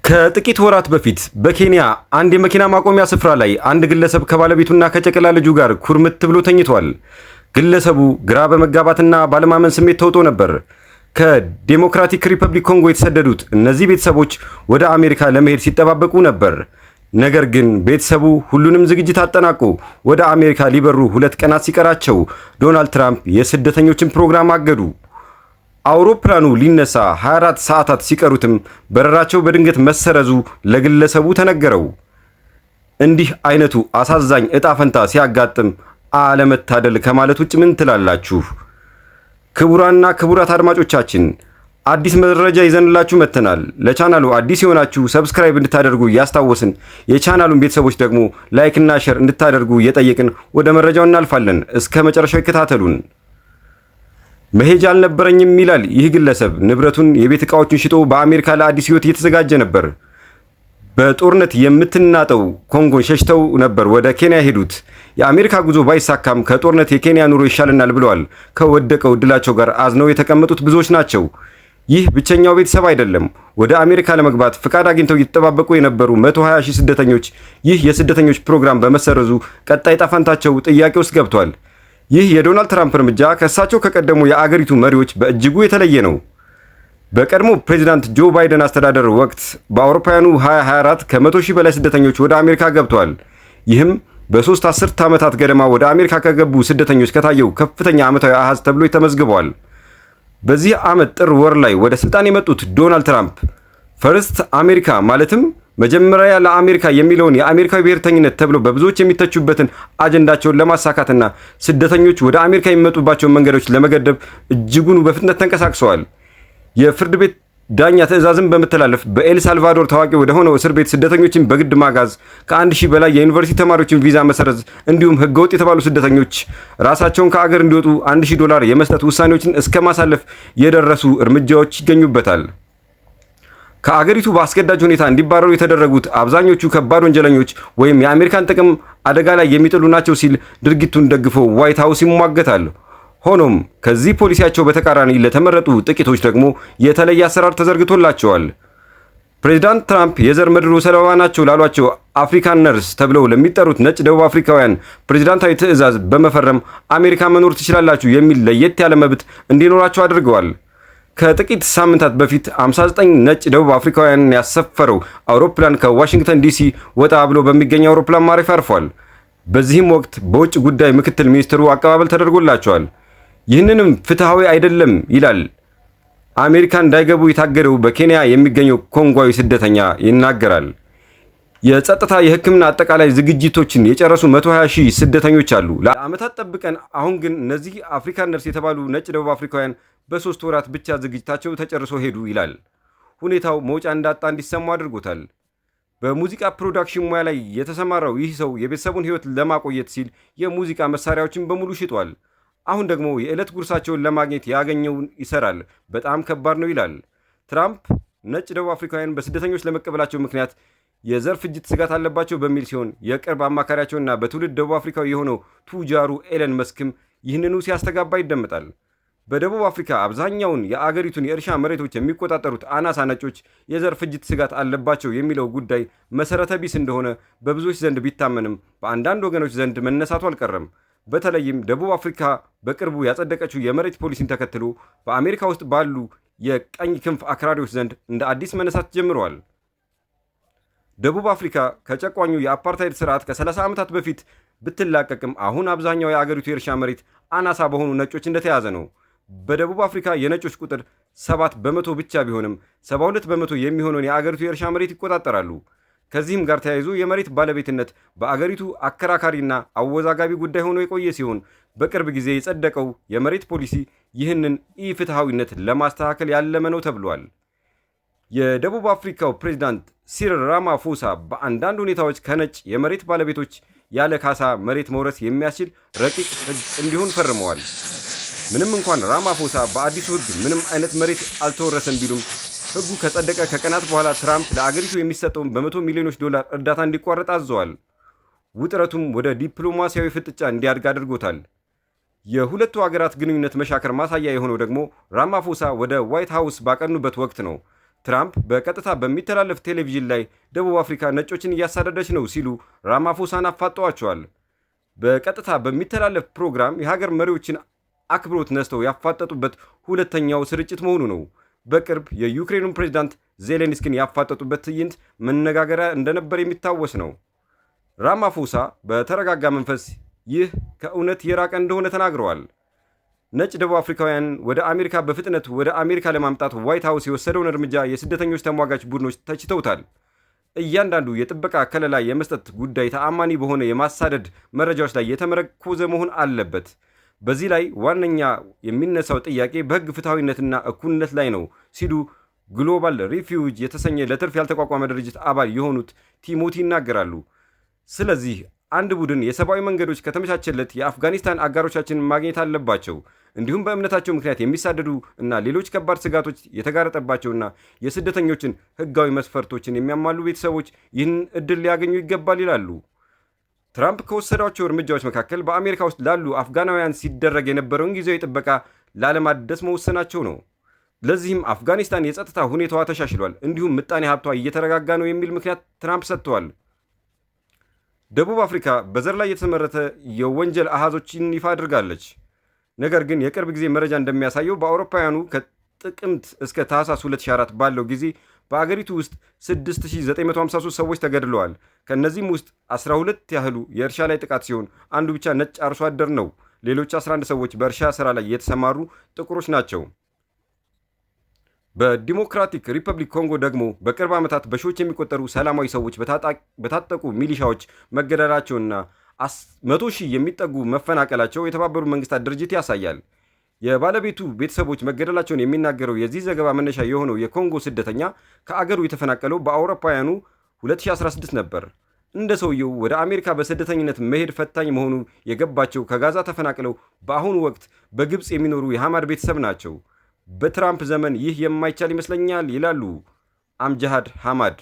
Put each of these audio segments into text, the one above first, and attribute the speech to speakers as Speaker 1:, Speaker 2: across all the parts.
Speaker 1: ከጥቂት ወራት በፊት በኬንያ አንድ የመኪና ማቆሚያ ስፍራ ላይ አንድ ግለሰብ ከባለቤቱና ከጨቅላ ልጁ ጋር ኩርምት ብሎ ተኝቷል። ግለሰቡ ግራ በመጋባትና ባለማመን ስሜት ተውጦ ነበር። ከዴሞክራቲክ ሪፐብሊክ ኮንጎ የተሰደዱት እነዚህ ቤተሰቦች ወደ አሜሪካ ለመሄድ ሲጠባበቁ ነበር። ነገር ግን ቤተሰቡ ሁሉንም ዝግጅት አጠናቆ ወደ አሜሪካ ሊበሩ 2 ቀናት ሲቀራቸው ዶናልድ ትራምፕ የስደተኞችን ፕሮግራም አገዱ። አውሮፕላኑ ሊነሳ 24 ሰዓታት ሲቀሩትም በረራቸው በድንገት መሰረዙ ለግለሰቡ ተነገረው። እንዲህ አይነቱ አሳዛኝ እጣ ፈንታ ሲያጋጥም አለመታደል ከማለት ውጭ ምን ትላላችሁ? ክቡራንና ክቡራት አድማጮቻችን አዲስ መረጃ ይዘንላችሁ መጥተናል። ለቻናሉ አዲስ የሆናችሁ ሰብስክራይብ እንድታደርጉ ያስታወስን፣ የቻናሉን ቤተሰቦች ደግሞ ላይክ እና ሼር እንድታደርጉ እየጠየቅን ወደ መረጃው እናልፋለን። እስከ መጨረሻው ይከታተሉን። መሄጃ አልነበረኝም ይላል ይህ ግለሰብ። ንብረቱን፣ የቤት ዕቃዎችን ሽጦ በአሜሪካ ለአዲስ ሕይወት እየተዘጋጀ ነበር። በጦርነት የምትናጠው ኮንጎን ሸሽተው ነበር ወደ ኬንያ ሄዱት። የአሜሪካ ጉዞ ባይሳካም ከጦርነት የኬንያ ኑሮ ይሻለናል ብለዋል። ከወደቀው ዕድላቸው ጋር አዝነው የተቀመጡት ብዙዎች ናቸው። ይህ ብቸኛው ቤተሰብ አይደለም። ወደ አሜሪካ ለመግባት ፍቃድ አግኝተው እየተጠባበቁ የነበሩ 120 ሺህ ስደተኞች ይህ የስደተኞች ፕሮግራም በመሰረዙ ቀጣይ ጣፋንታቸው ጥያቄ ውስጥ ገብቷል። ይህ የዶናልድ ትራምፕ እርምጃ ከእሳቸው ከቀደሙ የአገሪቱ መሪዎች በእጅጉ የተለየ ነው። በቀድሞ ፕሬዚዳንት ጆ ባይደን አስተዳደር ወቅት በአውሮፓውያኑ 2024 ከ100 ሺህ በላይ ስደተኞች ወደ አሜሪካ ገብተዋል። ይህም በ3 አስርት ዓመታት ገደማ ወደ አሜሪካ ከገቡ ስደተኞች ከታየው ከፍተኛ ዓመታዊ አሃዝ ተብሎ ተመዝግበዋል። በዚህ ዓመት ጥር ወር ላይ ወደ ስልጣን የመጡት ዶናልድ ትራምፕ ፈርስት አሜሪካ ማለትም መጀመሪያ ለአሜሪካ የሚለውን የአሜሪካዊ ብሔርተኝነት ተብሎ በብዙዎች የሚተቹበትን አጀንዳቸውን ለማሳካትና ስደተኞች ወደ አሜሪካ የሚመጡባቸውን መንገዶች ለመገደብ እጅጉን በፍጥነት ተንቀሳቅሰዋል። የፍርድ ቤት ዳኛ ትዕዛዝን በመተላለፍ በኤል ሳልቫዶር ታዋቂ ወደ ሆነው እስር ቤት ስደተኞችን በግድ ማጋዝ፣ ከ1000 በላይ የዩኒቨርሲቲ ተማሪዎችን ቪዛ መሰረዝ፣ እንዲሁም ህገወጥ የተባሉ ስደተኞች ራሳቸውን ከአገር እንዲወጡ $1000 የመስጠት ውሳኔዎችን እስከ ማሳለፍ የደረሱ እርምጃዎች ይገኙበታል። ከአገሪቱ በአስገዳጅ ሁኔታ እንዲባረሩ የተደረጉት አብዛኞቹ ከባድ ወንጀለኞች ወይም የአሜሪካን ጥቅም አደጋ ላይ የሚጥሉ ናቸው ሲል ድርጊቱን ደግፎ ዋይት ሃውስ ይሟገታል። ሆኖም ከዚህ ፖሊሲያቸው በተቃራኒ ለተመረጡ ጥቂቶች ደግሞ የተለየ አሰራር ተዘርግቶላቸዋል። ፕሬዚዳንት ትራምፕ የዘር መድሎ ሰለባ ናቸው ላሏቸው አፍሪካነርስ ተብለው ለሚጠሩት ነጭ ደቡብ አፍሪካውያን ፕሬዚዳንታዊ ትዕዛዝ በመፈረም አሜሪካ መኖር ትችላላችሁ የሚል ለየት ያለ መብት እንዲኖራቸው አድርገዋል። ከጥቂት ሳምንታት በፊት 59 ነጭ ደቡብ አፍሪካውያንን ያሰፈረው አውሮፕላን ከዋሽንግተን ዲሲ ወጣ ብሎ በሚገኝ አውሮፕላን ማረፊያ አርፏል። በዚህም ወቅት በውጭ ጉዳይ ምክትል ሚኒስትሩ አቀባበል ተደርጎላቸዋል። ይህንንም ፍትሐዊ አይደለም ይላል አሜሪካ እንዳይገቡ የታገደው በኬንያ የሚገኘው ኮንጓዊ ስደተኛ ይናገራል። የጸጥታ፣ የሕክምና አጠቃላይ ዝግጅቶችን የጨረሱ 120 ሺህ ስደተኞች አሉ። ለዓመታት ጠብቀን አሁን ግን እነዚህ አፍሪካነርስ የተባሉ ነጭ ደቡብ አፍሪካውያን በ3 ወራት ብቻ ዝግጅታቸው ተጨርሶ ሄዱ ይላል። ሁኔታው መውጫ እንዳጣ እንዲሰሙ አድርጎታል። በሙዚቃ ፕሮዳክሽን ሙያ ላይ የተሰማራው ይህ ሰው የቤተሰቡን ሕይወት ለማቆየት ሲል የሙዚቃ መሳሪያዎችን በሙሉ ሽጧል። አሁን ደግሞ የዕለት ጉርሳቸውን ለማግኘት ያገኘውን ይሰራል። በጣም ከባድ ነው ይላል። ትራምፕ ነጭ ደቡብ አፍሪካውያን በስደተኞች ለመቀበላቸው ምክንያት የዘር ፍጅት ስጋት አለባቸው በሚል ሲሆን የቅርብ አማካሪያቸውና በትውልድ ደቡብ አፍሪካዊ የሆነው ቱጃሩ ኤለን መስክም ይህንኑ ሲያስተጋባ ይደመጣል። በደቡብ አፍሪካ አብዛኛውን የአገሪቱን የእርሻ መሬቶች የሚቆጣጠሩት አናሳ ነጮች የዘር ፍጅት ስጋት አለባቸው የሚለው ጉዳይ መሰረተ ቢስ እንደሆነ በብዙዎች ዘንድ ቢታመንም በአንዳንድ ወገኖች ዘንድ መነሳቱ አልቀረም። በተለይም ደቡብ አፍሪካ በቅርቡ ያጸደቀችው የመሬት ፖሊሲን ተከትሎ በአሜሪካ ውስጥ ባሉ የቀኝ ክንፍ አክራሪዎች ዘንድ እንደ አዲስ መነሳት ጀምረዋል። ደቡብ አፍሪካ ከጨቋኙ የአፓርታይድ ስርዓት ከ30 ዓመታት በፊት ብትላቀቅም አሁን አብዛኛው የአገሪቱ የእርሻ መሬት አናሳ በሆኑ ነጮች እንደተያዘ ነው። በደቡብ አፍሪካ የነጮች ቁጥር 7% ብቻ ቢሆንም 72% የሚሆነውን የአገሪቱ የእርሻ መሬት ይቆጣጠራሉ። ከዚህም ጋር ተያይዞ የመሬት ባለቤትነት በአገሪቱ አከራካሪና አወዛጋቢ ጉዳይ ሆኖ የቆየ ሲሆን በቅርብ ጊዜ የጸደቀው የመሬት ፖሊሲ ይህንን ኢፍትሐዊነት ለማስተካከል ያለመ ነው ተብሏል። የደቡብ አፍሪካው ፕሬዝዳንት ሲሪል ራማፎሳ በአንዳንድ ሁኔታዎች ከነጭ የመሬት ባለቤቶች ያለ ካሳ መሬት መውረስ የሚያስችል ረቂቅ ሕግ እንዲሆን ፈርመዋል። ምንም እንኳን ራማፎሳ በአዲሱ ሕግ ምንም አይነት መሬት አልተወረሰም ቢሉም ሕጉ ከጸደቀ ከቀናት በኋላ ትራምፕ ለአገሪቱ የሚሰጠውን $100 ሚሊዮን እርዳታ እንዲቋረጥ አዘዋል። ውጥረቱም ወደ ዲፕሎማሲያዊ ፍጥጫ እንዲያድግ አድርጎታል። የሁለቱ ሀገራት ግንኙነት መሻከር ማሳያ የሆነው ደግሞ ራማፎሳ ወደ ዋይት ሃውስ ባቀኑበት ወቅት ነው። ትራምፕ በቀጥታ በሚተላለፍ ቴሌቪዥን ላይ ደቡብ አፍሪካ ነጮችን እያሳደደች ነው ሲሉ ራማፎሳን አፋጠዋቸዋል። በቀጥታ በሚተላለፍ ፕሮግራም የሀገር መሪዎችን አክብሮት ነስተው ያፋጠጡበት ሁለተኛው ስርጭት መሆኑ ነው። በቅርብ የዩክሬኑን ፕሬዝዳንት ዜሌንስኪን ያፋጠጡበት ትዕይንት መነጋገሪያ እንደነበር የሚታወስ ነው። ራማፎሳ በተረጋጋ መንፈስ ይህ ከእውነት የራቀ እንደሆነ ተናግረዋል። ነጭ ደቡብ አፍሪካውያን ወደ አሜሪካ በፍጥነት ወደ አሜሪካ ለማምጣት ዋይት ሃውስ የወሰደውን እርምጃ የስደተኞች ተሟጋች ቡድኖች ተችተውታል። እያንዳንዱ የጥበቃ ከለላ የመስጠት ጉዳይ ተአማኒ በሆነ የማሳደድ መረጃዎች ላይ የተመረኮዘ መሆን አለበት። በዚህ ላይ ዋነኛ የሚነሳው ጥያቄ በሕግ ፍትሐዊነትና እኩልነት ላይ ነው ሲሉ ግሎባል ሪፊውጅ የተሰኘ ለትርፍ ያልተቋቋመ ድርጅት አባል የሆኑት ቲሞቲ ይናገራሉ። ስለዚህ አንድ ቡድን የሰብአዊ መንገዶች ከተመቻቸለት የአፍጋኒስታን አጋሮቻችን ማግኘት አለባቸው። እንዲሁም በእምነታቸው ምክንያት የሚሳደዱ እና ሌሎች ከባድ ስጋቶች የተጋረጠባቸውና የስደተኞችን ሕጋዊ መስፈርቶችን የሚያሟሉ ቤተሰቦች ይህን እድል ሊያገኙ ይገባል ይላሉ። ትራምፕ ከወሰዷቸው እርምጃዎች መካከል በአሜሪካ ውስጥ ላሉ አፍጋናውያን ሲደረግ የነበረውን ጊዜያዊ ጥበቃ ላለማደስ መወሰናቸው ነው። ለዚህም አፍጋኒስታን የጸጥታ ሁኔታዋ ተሻሽሏል፣ እንዲሁም ምጣኔ ሀብቷ እየተረጋጋ ነው የሚል ምክንያት ትራምፕ ሰጥተዋል። ደቡብ አፍሪካ በዘር ላይ የተመረተ የወንጀል አሃዞችን ይፋ አድርጋለች። ነገር ግን የቅርብ ጊዜ መረጃ እንደሚያሳየው በአውሮፓውያኑ ከጥቅምት እስከ ታህሳስ 2004 ባለው ጊዜ በአገሪቱ ውስጥ 6953 ሰዎች ተገድለዋል። ከእነዚህም ውስጥ 12 ያህሉ የእርሻ ላይ ጥቃት ሲሆን አንዱ ብቻ ነጭ አርሶ አደር ነው። ሌሎች 11 ሰዎች በእርሻ ሥራ ላይ የተሰማሩ ጥቁሮች ናቸው። በዲሞክራቲክ ሪፐብሊክ ኮንጎ ደግሞ በቅርብ ዓመታት በሺዎች የሚቆጠሩ ሰላማዊ ሰዎች በታጠቁ ሚሊሻዎች መገደላቸውና 100,000 የሚጠጉ መፈናቀላቸው የተባበሩት መንግስታት ድርጅት ያሳያል። የባለቤቱ ቤተሰቦች መገደላቸውን የሚናገረው የዚህ ዘገባ መነሻ የሆነው የኮንጎ ስደተኛ ከአገሩ የተፈናቀለው በአውሮፓውያኑ 2016 ነበር። እንደ ሰውየው ወደ አሜሪካ በስደተኝነት መሄድ ፈታኝ መሆኑ የገባቸው ከጋዛ ተፈናቅለው በአሁኑ ወቅት በግብፅ የሚኖሩ የሐማድ ቤተሰብ ናቸው። በትራምፕ ዘመን ይህ የማይቻል ይመስለኛል ይላሉ አምጃሃድ ሐማድ።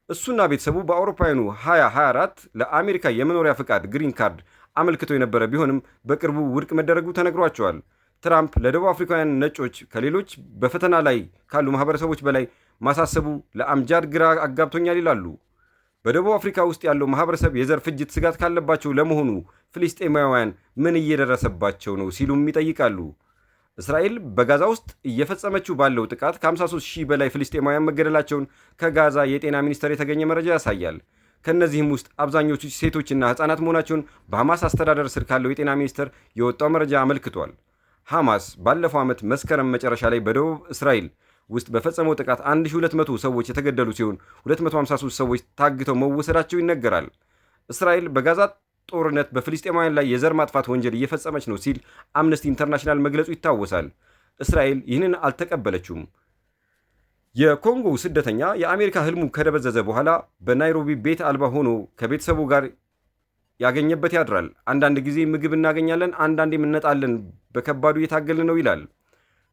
Speaker 1: እሱና ቤተሰቡ በአውሮፓውያኑ 2024 ለአሜሪካ የመኖሪያ ፍቃድ ግሪን ካርድ አመልክተው የነበረ ቢሆንም በቅርቡ ውድቅ መደረጉ ተነግሯቸዋል። ትራምፕ ለደቡብ አፍሪካውያን ነጮች ከሌሎች በፈተና ላይ ካሉ ማህበረሰቦች በላይ ማሳሰቡ ለአምጃድ ግራ አጋብቶኛል ይላሉ። በደቡብ አፍሪካ ውስጥ ያለው ማህበረሰብ የዘር ፍጅት ስጋት ካለባቸው ለመሆኑ ፍልስጤማውያን ምን እየደረሰባቸው ነው ሲሉም ይጠይቃሉ። እስራኤል በጋዛ ውስጥ እየፈጸመችው ባለው ጥቃት ከ53,000 በላይ ፍልስጤማውያን መገደላቸውን ከጋዛ የጤና ሚኒስቴር የተገኘ መረጃ ያሳያል። ከእነዚህም ውስጥ አብዛኞቹ ሴቶችና ሕፃናት መሆናቸውን በሐማስ አስተዳደር ስር ካለው የጤና ሚኒስቴር የወጣው መረጃ አመልክቷል። ሐማስ ባለፈው ዓመት መስከረም መጨረሻ ላይ በደቡብ እስራኤል ውስጥ በፈጸመው ጥቃት 1200 ሰዎች የተገደሉ ሲሆን 253 ሰዎች ታግተው መወሰዳቸው ይነገራል። እስራኤል በጋዛ ጦርነት በፍልስጤማውያን ላይ የዘር ማጥፋት ወንጀል እየፈጸመች ነው ሲል አምነስቲ ኢንተርናሽናል መግለጹ ይታወሳል። እስራኤል ይህንን አልተቀበለችውም። የኮንጎ ስደተኛ የአሜሪካ ህልሙ ከደበዘዘ በኋላ በናይሮቢ ቤት አልባ ሆኖ ከቤተሰቡ ጋር ያገኘበት ያድራል። አንዳንድ ጊዜ ምግብ እናገኛለን፣ አንዳንዴም እንነጣለን፣ በከባዱ እየታገልን ነው ይላል።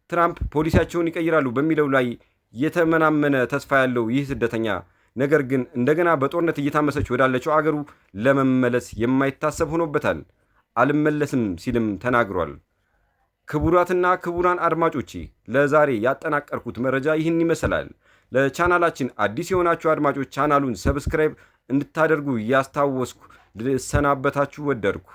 Speaker 1: ትራምፕ ፖሊሲያቸውን ይቀይራሉ በሚለው ላይ የተመናመነ ተስፋ ያለው ይህ ስደተኛ ነገር ግን እንደገና በጦርነት እየታመሰች ወዳለችው አገሩ ለመመለስ የማይታሰብ ሆኖበታል። አልመለስም ሲልም ተናግሯል። ክቡራትና ክቡራን አድማጮቼ ለዛሬ ያጠናቀርኩት መረጃ ይህን ይመስላል። ለቻናላችን አዲስ የሆናችሁ አድማጮች ቻናሉን ሰብስክራይብ እንድታደርጉ እያስታወስኩ ልሰናበታችሁ ወደድኩ።